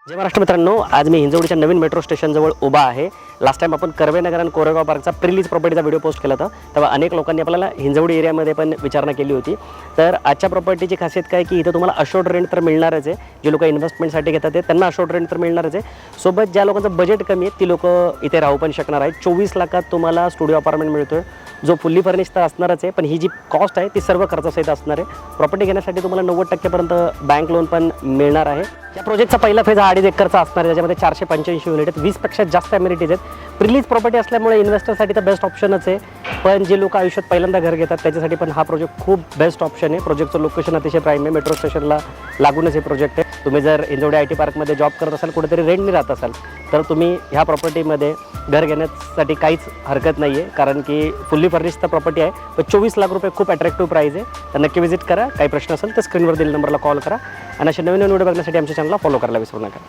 जय महाराष्ट्र मित्रांनो, आज मी हिंजवडीच्या नवीन मेट्रो स्टेशनजवळ उभा आहे। लास्ट टाइम आपण कर्वेनगर आणि कोरेगाव पार्कचा प्रीलीज प्रॉपर्टीचा व्हिडिओ पोस्ट केला होता, तेव्हा अनेक लोकांनी आपल्याला हिंजवडी एरियामध्ये पण विचारणा केली होती। तर आजच्या प्रॉपर्टीची खासियत काय की इथे तुम्हाला अशोर्ड रेंट तर मिळणारच आहे। जे लोक इन्व्हेस्टमेंटसाठी घेतात त्यांना अशोर्ड रेंट तर मिळणारच आहे। सोबत ज्या लोकांचं बजेट कमी आहे ती लोक इथे राहू पण शकणार आहेत। 24 लाखात तुम्हाला स्टुडिओ अपार्टमेंट मिळतोय, जो फुल्ली फर्निश्ड तर असणारच आहे, पण ही जी कॉस्ट आहे ती सर्व खर्चासहित असणार आहे। प्रॉपर्टी घेण्यासाठी तुम्हाला 90% पर्यंत बँक लोन पण मिळणार आहे। या प्रोजेक्टचा पहिला फेज 2.5 एकरचा असणार आहे, ज्याच्यामध्ये 485 युनिट आहेत, 20पेक्षा जास्त अमेनिटीज आहेत। प्रीलीज प्रॉपर्टी असल्यामुळे इन्व्हेस्टरसाठी तर बेस्ट ऑप्शनच आहे, पण जे लोक आयुष्यात पहिल्यांदा घर घेतात त्याच्यासाठी पण हा प्रोजेक्ट खूप बेस्ट ऑप्शन आहे। प्रोजेक्टचं लोकेशन अतिशय प्राईम आहे, मेट्रो स्टेशनला लागूनच हे प्रोजेक्ट आहे। तुम्ही जर हिंजवडी IT पार्कमध्ये जॉब करत असाल, कुठेतरी रेंटने राहत असाल, तर तुम्ही ह्या प्रॉपर्टीमध्ये घर घेण्यासाठी काहीच हरकत नाही आहे, कारण की फुल्ली फर्निश्ड प्रॉपर्टी आहे। पण 24 लाख रुपये खूप अट्रॅक्टिव्ह प्राईस आहे। तर नक्की व्हिजिट करा। काही प्रश्न असेल तर स्क्रीनवर दिलेल्या नंबरला कॉल करा आणि अशा नवीन व्हिडिओ बघण्यासाठी आमच्या चॅनलला फॉलो करायला विसरू नका।